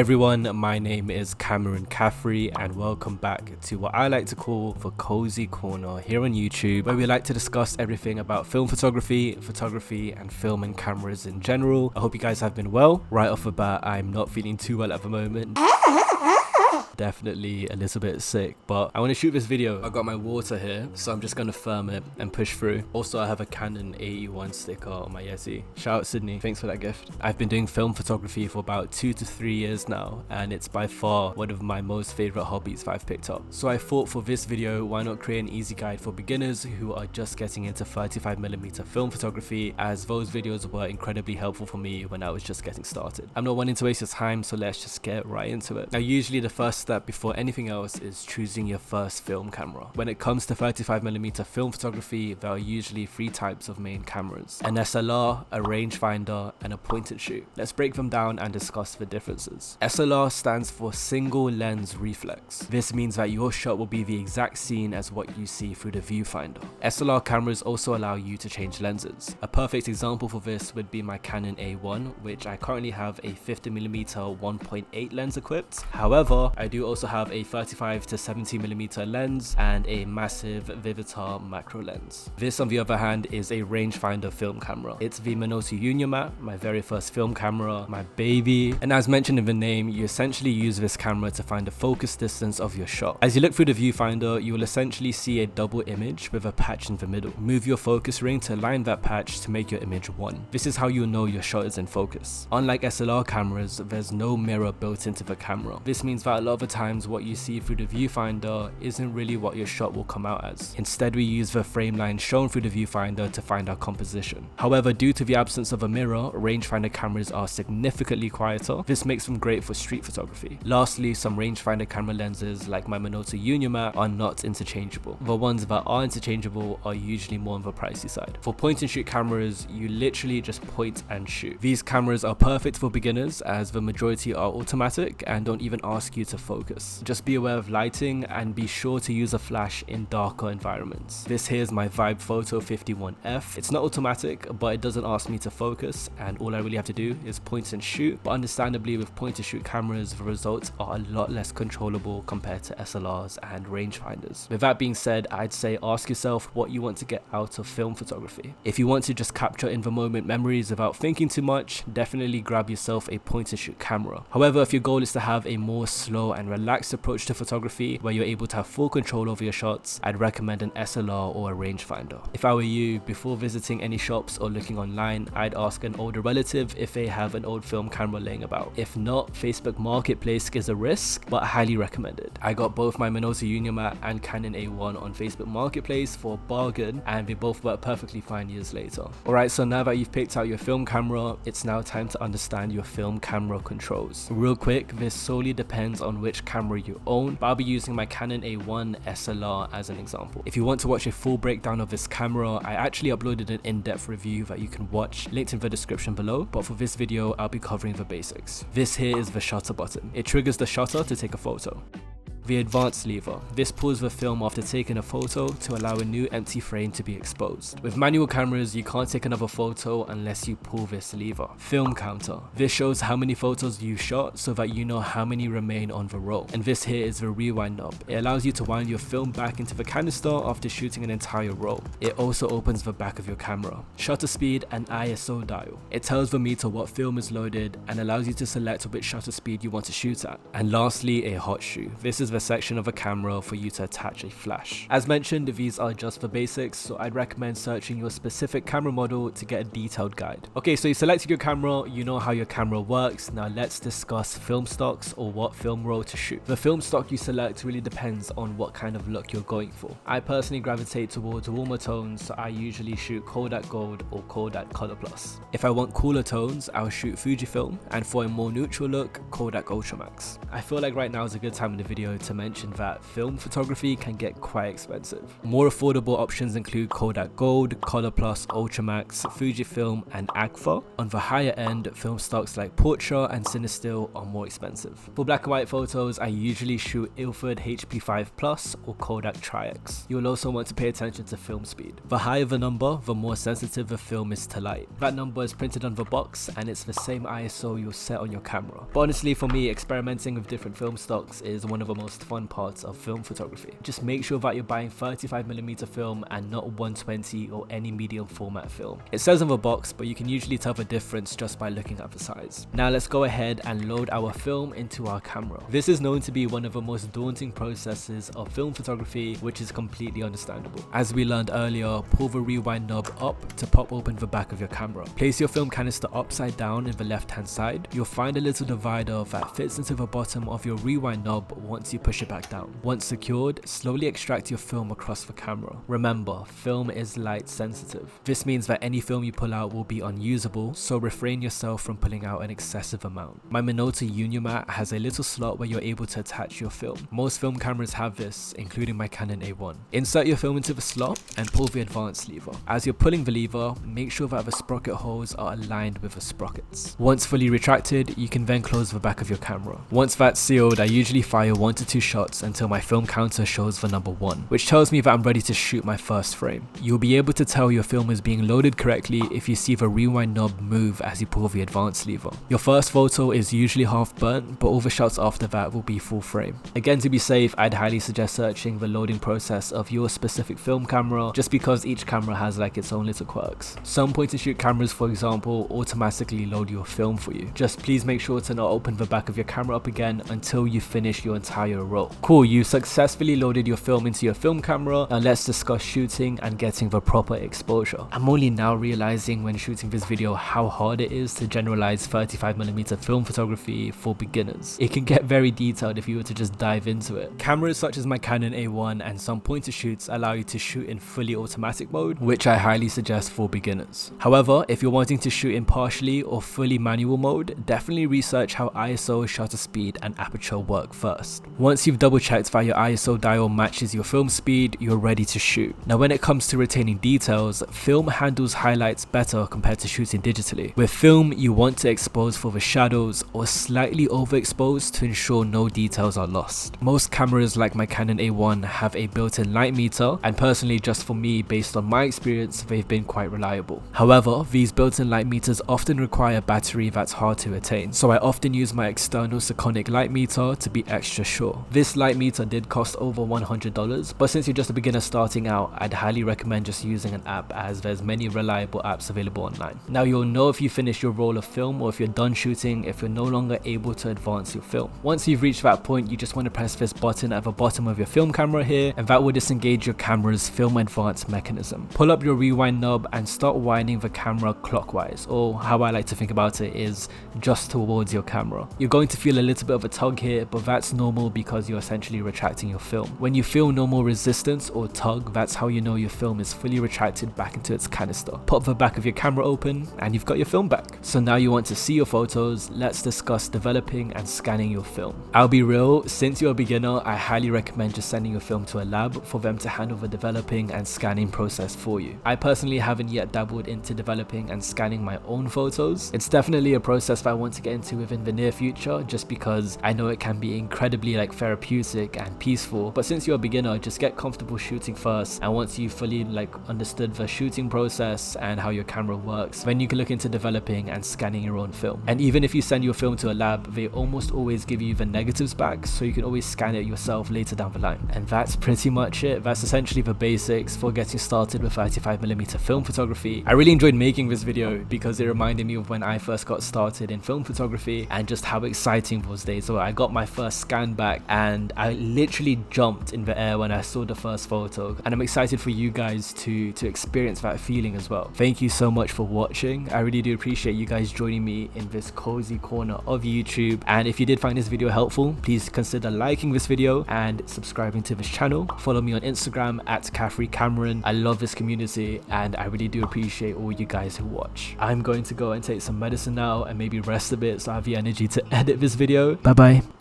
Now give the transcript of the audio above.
everyone, my name is Cameron Caffrey and welcome back to what I like to call the Cozy Corner here on YouTube, where we like to discuss everything about film photography, and film and cameras in general. I hope you guys have been well. Right off the bat, I'm not feeling too well at the moment. Definitely a little bit sick, but I want to shoot this video. I got my water here, so I'm just going to firm it and push through. Also, I have a Canon 81 sticker on my Yeti. Shout out Sydney, thanks for that gift. I've been doing film photography for about 2 to 3 years now, and it's by far one of my most favorite hobbies that I've picked up. So I thought for this video, why not create an easy guide for beginners who are just getting into 35mm film photography, as those videos were incredibly helpful for me when I was just getting started. I'm not wanting to waste your time, so let's just get right into it. Now, usually the first step before anything else is choosing your first film camera. When it comes to 35mm film photography, there are usually 3 types of main cameras: an SLR, a rangefinder, and a point and shoot. Let's break them down and discuss the differences. SLR stands for single lens reflex. This means that your shot will be the exact scene as what you see through the viewfinder. SLR cameras also allow you to change lenses. A perfect example for this would be my Canon A1, which I currently have a 50mm 1.8 lens equipped. However, I do also have a 35 to 70mm lens and a massive Vivitar macro lens. This, on the other hand, is a rangefinder film camera. It's the Minoto Unimat, my very first film camera, my baby. And as mentioned in the name, you essentially use this camera to find the focus distance of your shot. As you look through the viewfinder, you will essentially see a double image with a patch in the middle. Move your focus ring to align that patch to make your image one. This is how you'll know your shot is in focus. Unlike SLR cameras, there's no mirror built into the camera. This means that a lot of the times what you see through the viewfinder isn't really what your shot will come out as. Instead, we use the frame line shown through the viewfinder to find our composition. However, due to the absence of a mirror, rangefinder cameras are significantly quieter. This makes them great for street photography. Lastly, some rangefinder camera lenses like my Minoto Unimat are not interchangeable. The ones that are interchangeable are usually more on the pricey side. For point and shoot cameras, you literally just point and shoot. These cameras are perfect for beginners as the majority are automatic and don't even ask you to focus. Just be aware of lighting and be sure to use a flash in darker environments. This here is my Vibe Photo 51F. It's not automatic, but it doesn't ask me to focus, and all I really have to do is point and shoot. But understandably, with point and shoot cameras, the results are a lot less controllable compared to SLRs and rangefinders. With that being said, I'd say ask yourself what you want to get out of film photography. If you want to just capture in the moment memories without thinking too much, definitely grab yourself a point and shoot camera. However, if your goal is to have a more slow and relaxed approach to photography where you're able to have full control over your shots, I'd recommend an SLR or a rangefinder. If I were you, before visiting any shops or looking online, I'd ask an older relative if they have an old film camera laying about. If not, Facebook Marketplace is a risk, but highly recommended. I got both my Minoto Unimat and Canon A1 on Facebook Marketplace for a bargain, and they both work perfectly fine years later. Alright, so now that you've picked out your film camera, it's now time to understand your film camera controls. Real quick, this solely depends on which camera you own, but I'll be using my Canon A1 SLR as an example. If you want to watch a full breakdown of this camera, I actually uploaded an in-depth review that you can watch, linked in the description below, but for this video, I'll be covering the basics. This here is the shutter button. It triggers the shutter to take a photo. The advanced lever. This pulls the film after taking a photo to allow a new empty frame to be exposed. With manual cameras, you can't take another photo unless you pull this lever. Film counter. This shows how many photos you shot so that you know how many remain on the roll. And this here is the rewind knob. It allows you to wind your film back into the canister after shooting an entire roll. It also opens the back of your camera. Shutter speed and ISO dial. It tells the meter what film is loaded and allows you to select which shutter speed you want to shoot at. And lastly, a hot shoe. This is the section of a camera for you to attach a flash. As mentioned, these are just the basics, so I'd recommend searching your specific camera model to get a detailed guide. Okay, so you selected your camera, you know how your camera works. Now let's discuss film stocks, or what film roll to shoot. The film stock you select really depends on what kind of look you're going for. I personally gravitate towards warmer tones, so I usually shoot Kodak Gold or Kodak Color Plus. If I want cooler tones, I'll shoot Fujifilm, and for a more neutral look, Kodak Ultramax. I feel like right now is a good time in the video to mention that film photography can get quite expensive. More affordable options include Kodak Gold, Color Plus, Ultramax, Fujifilm and AGFA. On the higher end, film stocks like Portra and Cinestill are more expensive. For black and white photos, I usually shoot Ilford HP5 Plus or Kodak Tri-X. You'll also want to pay attention to film speed. The higher the number, the more sensitive the film is to light. That number is printed on the box and it's the same ISO you'll set on your camera. But honestly, for me, experimenting with different film stocks is one of the most fun parts of film photography. Just make sure that you're buying 35mm film and not 120 or any medium format film. It says on the box, but you can usually tell the difference just by looking at the size. Now let's go ahead and load our film into our camera. This is known to be one of the most daunting processes of film photography, which is completely understandable. As we learned earlier, pull the rewind knob up to pop open the back of your camera. Place your film canister upside down in the left hand side. You'll find a little divider that fits into the bottom of your rewind knob once you push it back down. Once secured, slowly extract your film across the camera. Remember, film is light sensitive. This means that any film you pull out will be unusable, so refrain yourself from pulling out an excessive amount. My Minolta Unimat has a little slot where you're able to attach your film. Most film cameras have this, including my Canon A1. Insert your film into the slot and pull the advance lever. As you're pulling the lever, make sure that the sprocket holes are aligned with the sprockets. Once fully retracted, you can then close the back of your camera. Once that's sealed, I usually fire 1 to 2 shots until my film counter shows the number 1, which tells me that I'm ready to shoot my first frame. You'll be able to tell your film is being loaded correctly if you see the rewind knob move as you pull the advance lever. Your first photo is usually half burnt, but all the shots after that will be full frame. Again, to be safe, I'd highly suggest searching the loading process of your specific film camera, just because each camera has like its own little quirks. Some point and shoot cameras, for example, automatically load your film for you. Just please make sure to not open the back of your camera up again until you finish your entire roll. Cool, you successfully loaded your film into your film camera. Now let's discuss shooting and getting the proper exposure. I'm only now realizing when shooting this video how hard it is to generalize 35mm film photography for beginners. It can get very detailed if you were to just dive into it. Cameras such as my Canon A1 and some point and shoots allow you to shoot in fully automatic mode, which I highly suggest for beginners. However, if you're wanting to shoot in partially or fully manual mode, definitely research how ISO, shutter speed and aperture work first. Once you've double checked that your ISO dial matches your film speed, you're ready to shoot. Now when it comes to retaining details, film handles highlights better compared to shooting digitally. With film, you want to expose for the shadows or slightly overexpose to ensure no details are lost. Most cameras like my Canon A1 have a built-in light meter, and personally, just for me, based on my experience, they've been quite reliable. However, these built-in light meters often require a battery that's hard to attain, so I often use my external Sekonic light meter to be extra sure. This light meter did cost over $100, but since you're just a beginner starting out, I'd highly recommend just using an app, as there's many reliable apps available online. Now you'll know if you finish your roll of film or if you're done shooting if you're no longer able to advance your film. Once you've reached that point, you just want to press this button at the bottom of your film camera here, and that will disengage your camera's film advance mechanism. Pull up your rewind knob and start winding the camera clockwise, or how I like to think about it is just towards your camera. You're going to feel a little bit of a tug here, but that's normal because you're essentially retracting your film. When you feel normal resistance or tug, that's how you know your film is fully retracted back into its canister. Pop the back of your camera open and you've got your film back. So now you want to see your photos, let's discuss developing and scanning your film. I'll be real, since you're a beginner, I highly recommend just sending your film to a lab for them to handle the developing and scanning process for you. I personally haven't yet dabbled into developing and scanning my own photos. It's definitely a process that I want to get into within the near future, just because I know it can be incredibly therapeutic and peaceful. But since you're a beginner, just get comfortable shooting first, and once you fully understood the shooting process and how your camera works, then you can look into developing and scanning your own film. And even if you send your film to a lab, they almost always give you the negatives back, so you can always scan it yourself later down the line. And that's pretty much it. That's essentially the basics for getting started with 35mm film photography. I really enjoyed making this video because it reminded me of when I first got started in film photography and just how exciting those days were. I got my first scan back and I literally jumped in the air when I saw the first photo, and I'm excited for you guys to experience that feeling as well. Thank you so much for watching. I really do appreciate you guys joining me in this cozy corner of YouTube, and if you did find this video helpful, please consider liking this video and subscribing to this channel. Follow me on Instagram at @CaffreyCameron. I love this community and I really do appreciate all you guys who watch. I'm going to go and take some medicine now and maybe rest a bit so I have the energy to edit this video. Bye bye.